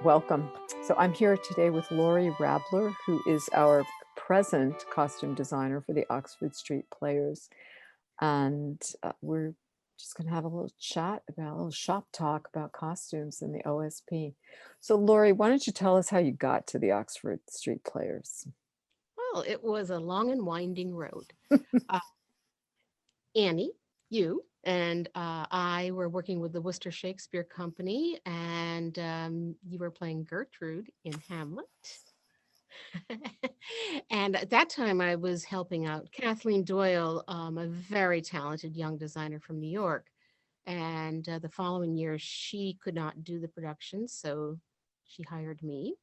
Welcome. So I'm here today with Lori Rabeler, who is our present costume designer for the Oxford Street Players. And we're just going to have a little chat about a little shop talk about costumes in the OSP. So, Lori, why don't you tell us how you got to the Oxford Street Players? Well, it was a long and winding road. Uh, Annie, you, and I were working with the Worcester Shakespeare Company, and you were playing Gertrude in Hamlet. And at that time, I was helping out Kathleen Doyle, a very talented young designer from New York. And the following year, she could not do the production, so she hired me.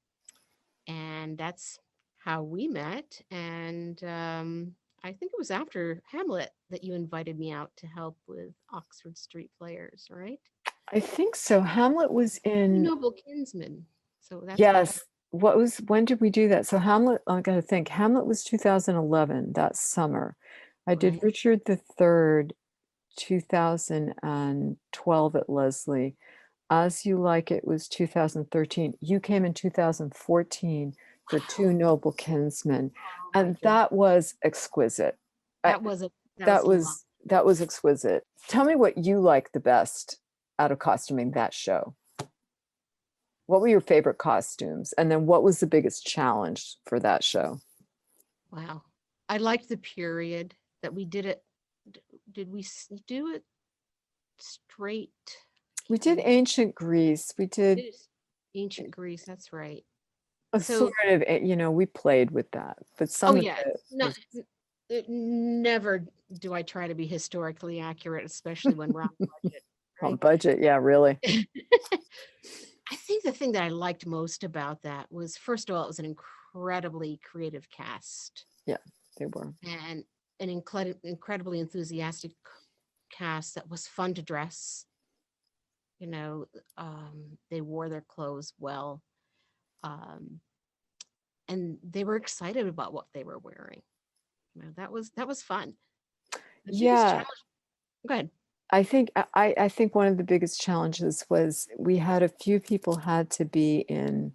And that's how we met. And I think it was after Hamlet that you invited me out to help with Oxford Street Players, right? I think so. Hamlet was You in, Noble Kinsman. So that's what that. yes. When did we do that? So Hamlet, I got to think, Hamlet was 2011, that summer. I did Right. Richard the Third 2012 at Leslie. As You Like It was 2013. You came in 2014 for Two Wow. Noble Kinsmen, Oh my and goodness. that was exquisite. I, That was love. that was exquisite. Tell me what you like the best out of costuming that show. What were your favorite costumes, and then what was the biggest challenge for that show? Wow. I liked the period that we did it. d- Did we do it straight? We Can't did remember. ancient Greece. We did It is ancient Greece. That's right. a So, sort of, we played with that, but oh some of yeah, it no, was never do I try to be historically accurate, especially when we're on budget, on right? budget. Yeah, really. I think the thing that I liked most about that was, first of all, it was an incredibly creative cast Yeah, they were. and an incredibly enthusiastic cast that was fun to dress. You know, they wore their clothes well, um, and they were excited about what they were wearing. That was fun. The biggest Yeah, challenge. Go ahead. I think one of the biggest challenges was we had a few people had to be in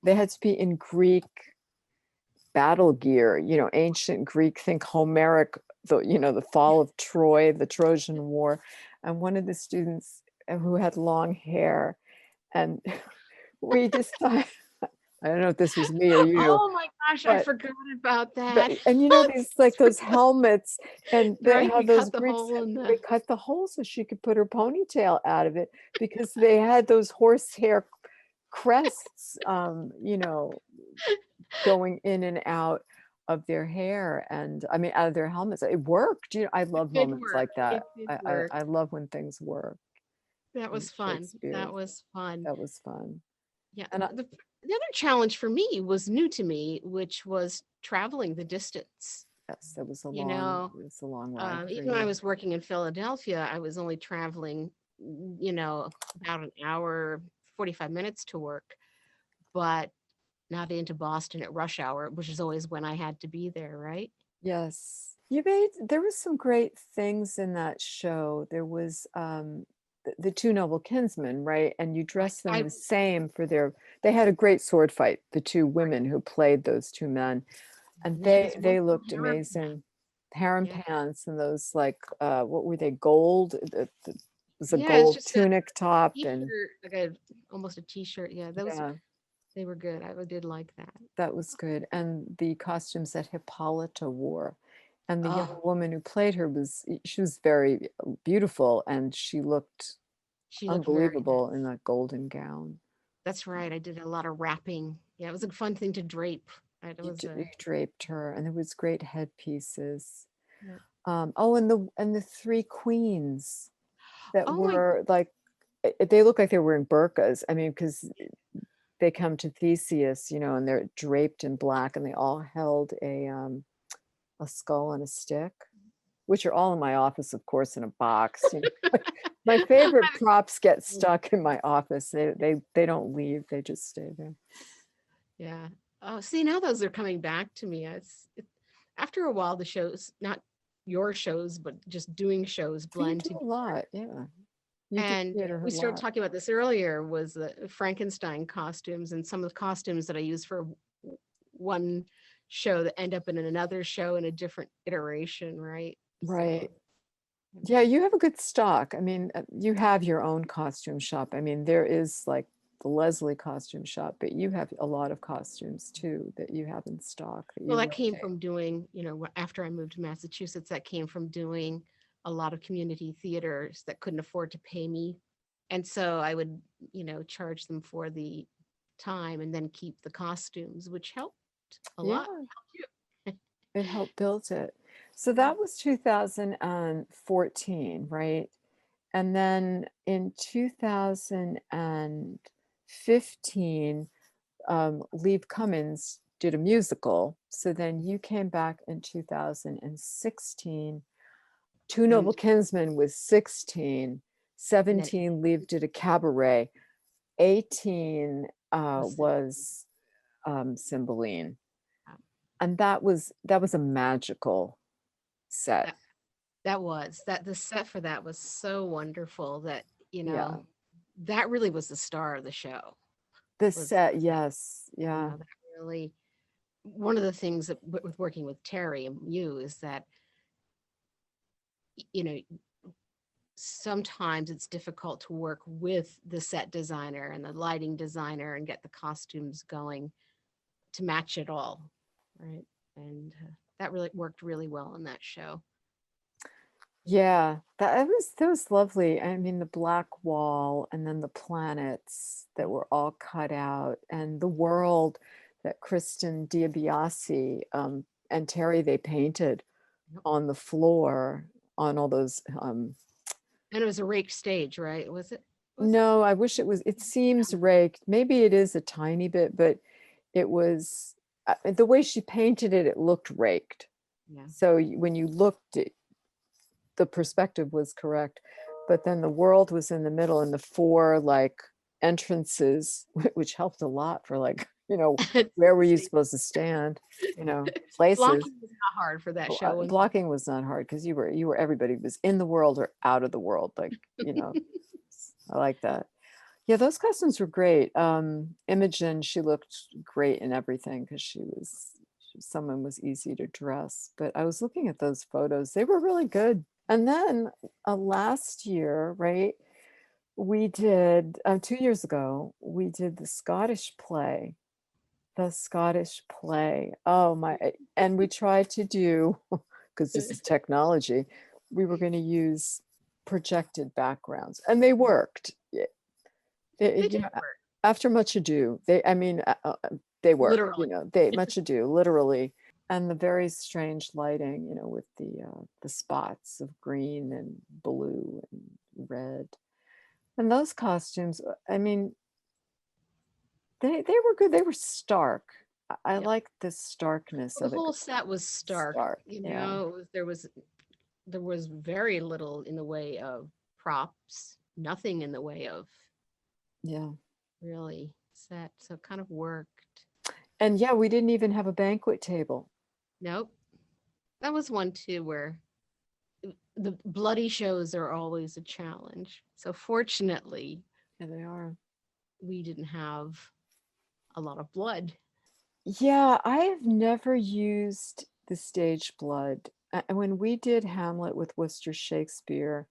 they had to be in Greek battle gear, ancient Greek, think Homeric, the fall of Troy, the Trojan War. And one of the students who had long hair, and we decided, I don't know if this was me or you, Oh my gosh, I but forgot about but that. and these like those helmets, and they Right? had We those cut the Greeks. hole in They the. cut the hole so she could put her ponytail out of it because they had those horsehair crests, going in and out of their hair, and I mean out of their helmets. It worked. I It love did moments work. like that. It did I work. love when things work That in was fun. Shakespeare. That was fun. That was fun. Yeah. And The other challenge for me was new to me, which was traveling the distance. yes, that was You know, a long ride for even when I you. was working in Philadelphia, I was only traveling, about an hour, 45 minutes to work, but not into Boston at rush hour, which is always when I had to be there, right? Yes. There was some great things in that show. There was the two noble kinsmen, right? And you Right. dressed them the same they had a great sword fight, the two women who played those two men. And Yeah, those they wonderful looked harem amazing. pants. Harem Yeah. pants and those like what were they, gold? It was a Yeah, it's gold just a tunic top, and t-shirt, like a almost a t-shirt. Yeah, those yeah, they were good. I did like that. that was good. And the costumes that Hippolyta wore. And the young Oh, woman who played her she was very beautiful, and she looked she looked very unbelievable in nice. that golden gown. That's right. I did a lot of wrapping. Yeah, it was a fun thing to drape. It was You a draped her, and there was great headpieces. yeah. Oh, and the three queens that Oh my were like, they look like they were in burqas. I mean, because they come to Theseus, and they're draped in black, and they all held a skull and a stick, which are all in my office, of course, in a box. My favorite props get stuck in my office. They don't leave. They just stay there. yeah. Oh, see, now those are coming back to me. After a while, the shows, not your shows, but just doing shows You blend do a together. lot, yeah. You did And theater a we started lot. talking about this earlier, was the Frankenstein costumes, and some of the costumes that I use for one show that end up in another show in a different iteration, right? Right. So, Yeah, you have a good stock. I mean, you have your own costume shop. I mean, there is like the Leslie costume shop, but you have a lot of costumes too that you have in stock that well, you that came rotate. from doing, after I moved to Massachusetts, that came from doing a lot of community theaters that couldn't afford to pay me. And so I would, charge them for the time and then keep the costumes, which helped a lot. Yeah, it helped build it. So Yeah. that was 2014, right? And then in 2015, Leave Cummins did a musical. So then you came back in 2016. Two Noble And Kinsmen was 16. and then 17, Leave did a cabaret. 18 was was Cymbeline. um, And that was a magical set. that that the set for that was so wonderful that, you Yeah. know, that really was the star of the show. The Was, set, yes. Yeah. that really one of the things that with working with Terry and you is that, you know, sometimes it's difficult to work with the set designer and the lighting designer and get the costumes going to match it all, right? And that really worked really well in that show. Yeah, that was lovely. I mean, the black wall and then the planets that were all cut out and the world that Kristen Diabiase and Terry they painted Yep. on the floor on all those And it was a rake stage, right? Was it? Was it? no, I wish it seems raked. Maybe it is a tiny bit, but it was the way she painted it, it looked raked. Yeah. So when you looked, the perspective was correct, but then the world was in the middle and the four like entrances, which helped a lot for like, where were you See, supposed to stand, places. blocking was not hard for that show. And Blocking was not hard because you were everybody was in the world or out of the world, like, I like that. Yeah, those costumes were great. Imogen, she looked great in everything because someone was easy to dress. But I was looking at those photos; they were really good. And then last year, right, we did 2 years ago, we did the Scottish play. The Scottish play. Oh my! And we tried to do because this is technology. We were going to use projected backgrounds, and they worked. they It, did work, after much ado, I mean, they work, literally. they much ado, literally. And the very strange lighting, with the spots of green and blue and red. And those costumes, I mean, they were good. They were stark. I Yeah. like the starkness Well, of the it. whole set was stark. Stark, yeah, There was very little in the way of props, nothing in the way of yeah. really set. So it kind of worked. And yeah, we didn't even have a banquet table. Nope. That was one too where the bloody shows are always a challenge. So fortunately, Yeah, they are. we didn't have a lot of blood. Yeah, I have never used the stage blood. And when we did Hamlet with Worcester Shakespeare,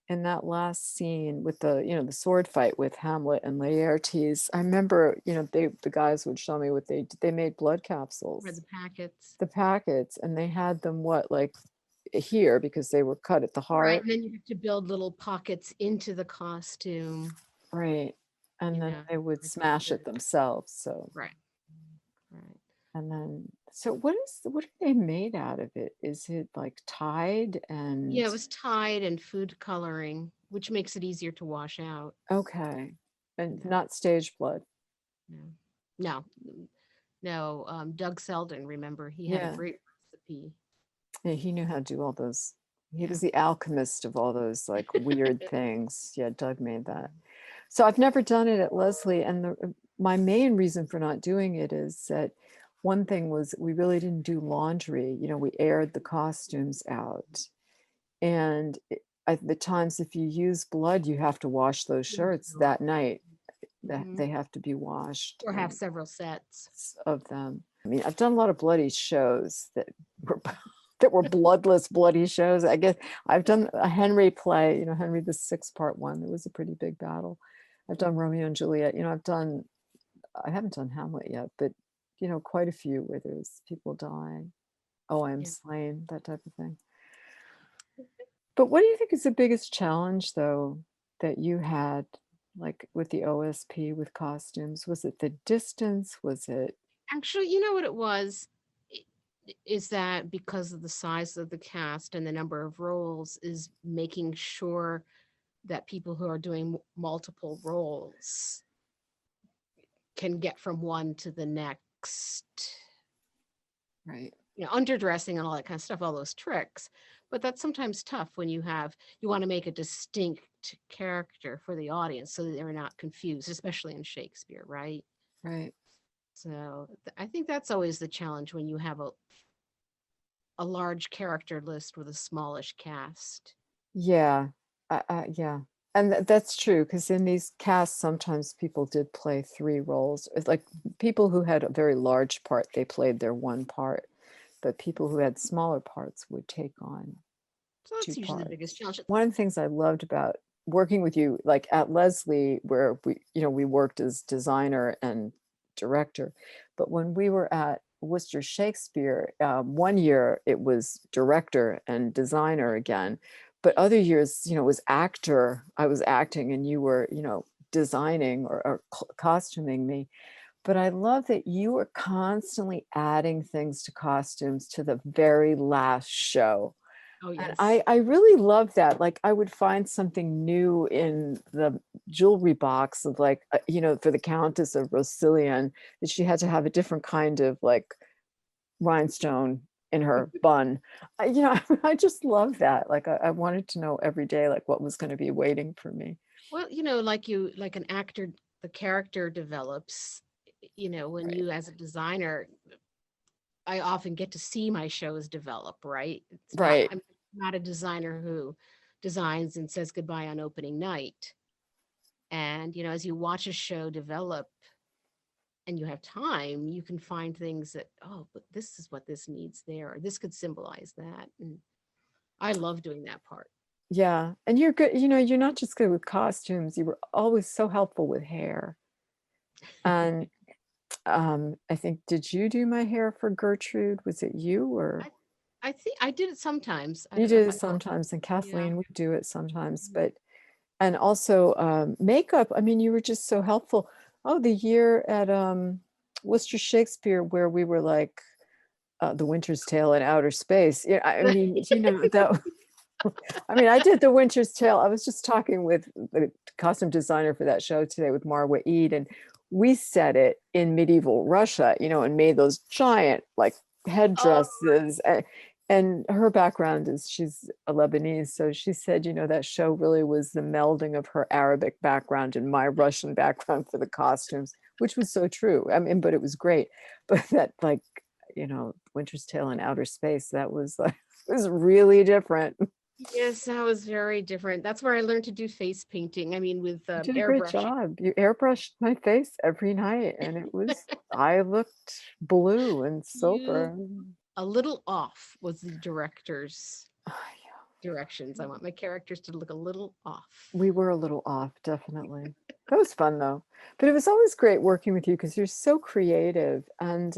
in that last scene with the sword fight with Hamlet and Laertes, I remember, the guys would show me what they did. They made blood Read the capsules, packets. the packets, and they had them what, like here because they were cut at the Right. heart, And then you have to build little pockets into the costume, right? And you then know. they would It's smash it very themselves. So right. Right. and then, so what are they made out of it? Is it like tied Yeah, and it was tied and food coloring, which makes it easier to wash out. okay, and Yeah. not stage blood? No. No. No. Doug Selden, remember, he had a Yeah, great recipe. yeah, he knew how to do all those. He Yeah. was the alchemist of all those like weird things. Yeah, Doug made that. So I've never done it at Leslie, and my main reason for not doing it is that one thing was we really didn't do laundry. We aired the costumes out, and the times if you use blood, you have to wash those You have to shirts go that off. night. That Mhm. they have to be washed, Or have several sets. of them. I mean, I've done a lot of bloody shows that were that were bloodless, bloody shows. I guess I've done a Henry play, Henry the Sixth Part One. It was a pretty big battle. I've done Romeo and Juliet. I haven't done Hamlet yet, but quite a few where there's people dying. Oh, I am Yeah. slain, that type of thing. But what do you think is the biggest challenge, though, that you had, like with the OSP, with costumes? Was it the distance? Was it Actually, you know what it was? I- Is that because of the size of the cast and the number of roles, is making sure that people who are doing multiple roles can get from one to the next. right? Underdressing and all that kind of stuff, all those tricks. But that's sometimes tough when you want to make a distinct character for the audience so that they're not confused, especially in Shakespeare, right? Right. So I think that's always the challenge when you have a large character list with a smallish cast. Yeah. Yeah. And that's true because in these casts, sometimes people did play three roles. It's like people who had a very large part, they played their one part, but people who had smaller parts would take on So two that's usually the biggest parts. challenge. One of the things I loved about working with you, like at Leslie, where we worked as designer and director, but when we were at Worcester Shakespeare, one year it was director and designer again, but other years, it was actor. I was acting, and you were, designing or costuming me. But I love that you were constantly adding things to costumes to the very last show. Oh, And yes. I really love that. Like I would find something new in the jewelry box of like, for the Countess of Rosillian, that she had to have a different kind of like rhinestone in her bun. I just love that. Like I wanted to know every day, like what was going to be waiting for me. Well, like an actor, the character develops, when Right. you as a designer, I often get to see my shows develop, right? Right. I'm not a designer who designs and says goodbye on opening night. And, as you watch a show develop and you have time, you can find things that, oh, but this is what this needs there, or this could symbolize that. And I love doing that part. Yeah. And you're good. You're not just good with costumes. You were always so helpful with hair. And I think, did you do my hair for Gertrude? Was it you or I, I think I did it sometimes. I you don't know did if it I, oh, sometimes, and yeah. Kathleen would do it sometimes, Mhm. but and also makeup. I mean, you were just so helpful. Oh, the year at Worcester Shakespeare where we were like The Winter's Tale in outer space. Yeah, I mean, that I mean, I did The Winter's Tale. I was just talking with the costume designer for that show today with Marwa Eid, and we set it in medieval Russia, and made those giant like Oh, headdresses. And her background is she's a Lebanese. So she said, that show really was the melding of her Arabic background and my Russian background for the costumes, which was so true. I mean, but it was great. But that like, Winter's Tale in outer space, that was like, it was really different. yes, that was very different. That's where I learned to do face painting. I mean, with You did a great airbrushing. job. You airbrushed my face every night, and I looked blue and You silver. a little off was the director's Ah, directions. I yeah. want my characters to look a little off. We were a little off, definitely. That was fun though. But it was always great working with you because you're so creative. And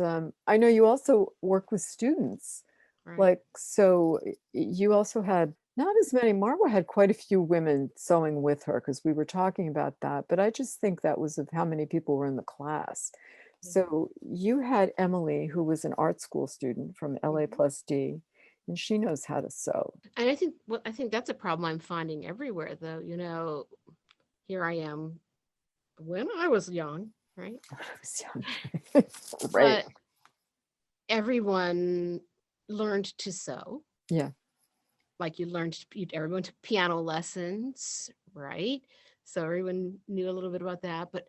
I know you also work with students. Right. Like, so you also had not as many, Marwa had quite a few women sewing with her because we were talking about that. But I just think that was of how many people were in the class. Yeah. So you had Emily, who was an art school student from LA Mhm. plus D, and she knows how to sew. And I think that's a problem I'm finding everywhere though. Here I am when I was young, right? When I was young. Right. But everyone learned to sew. Yeah. Like everyone took piano lessons, right? So everyone knew a little bit about that. But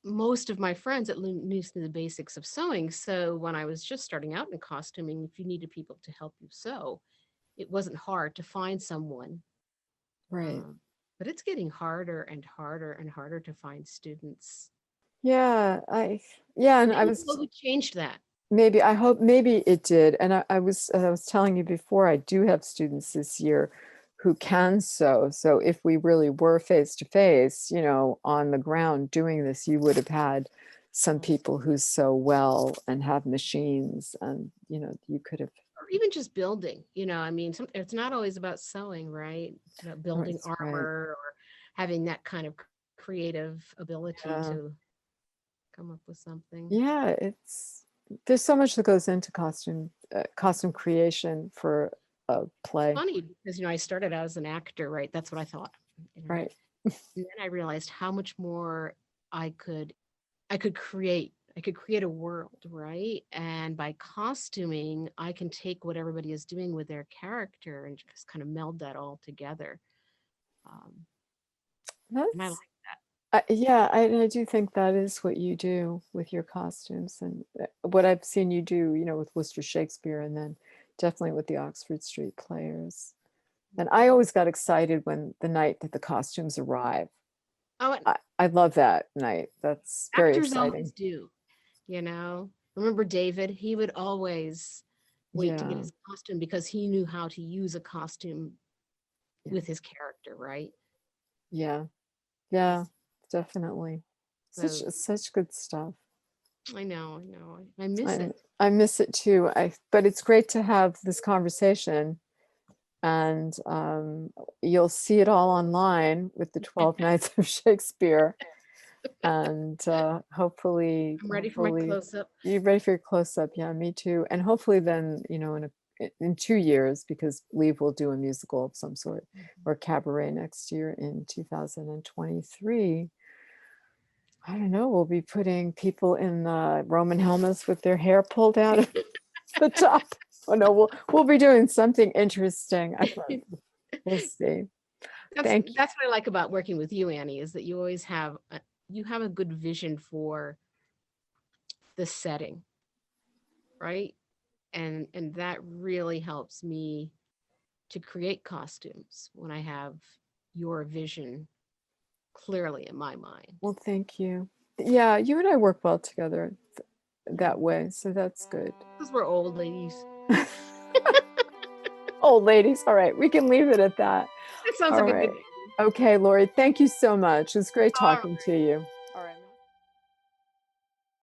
most of my friends knew the basics of sewing. So when I was just starting out in costuming, if you needed people to help you sew, it wasn't hard to find someone Right. But it's getting harder and harder and harder to find students. Yeah, yeah, and I Maybe was COVID changed that. maybe I hope maybe it did. And I was telling you before, I do have students this year who can sew. So if we really were face to face, on the ground doing this, you would have had some people who sew well and have machines, and you could have. Or even just building, I mean, it's not always about sewing, right? It's about building Right, right. armor or having that kind of creative ability Yeah. to come up with something. Yeah, there's so much that goes into costume creation for a play. Funny because, I started out as an actor, right? That's what I thought. you know. Right. And then I realized how much more I could I could create. I could create a world, right? And by costuming, I can take what everybody is doing with their character and just kind of meld that all together. Um, and I like That's that. yeah, I do think that is what you do with your costumes, and what I've seen you do, with Worcester Shakespeare, and then definitely with the Oxford Street Players. And I always got excited when the night that the costumes arrive. Oh, and I love that night. That's very actors always exciting. do. Remember David? He would always wait to get Yeah, his costume because he knew how to use a costume yeah, with his character, right? yeah, yeah, definitely. Such So such good stuff. I know. I miss I it. I miss it too. But it's great to have this conversation, and you'll see it all online with the 12 Nights of Shakespeare, and I'm ready for my hopefully close up. you're ready for your close up. Yeah, me too. And hopefully then, in 2 years, because Leave will do a musical of some sort, or cabaret next year in 2023. I don't know, we'll be putting people in Roman helmets with their hair pulled out of the top. Oh no, we'll be doing something interesting. I don't know. We'll see. that's Thank you. that's what I like about working with you, Annie, is that you always you have a good vision for the setting, right? And that really helps me to create costumes when I have your vision clearly in my mind. Well, thank you. Yeah, you and I work well together that way, so that's good. Because we're old ladies. Old ladies. All right, we can leave it at that. That sounds All like a good right. idea. Okay, Lori, thank you so much. It's great All talking to you.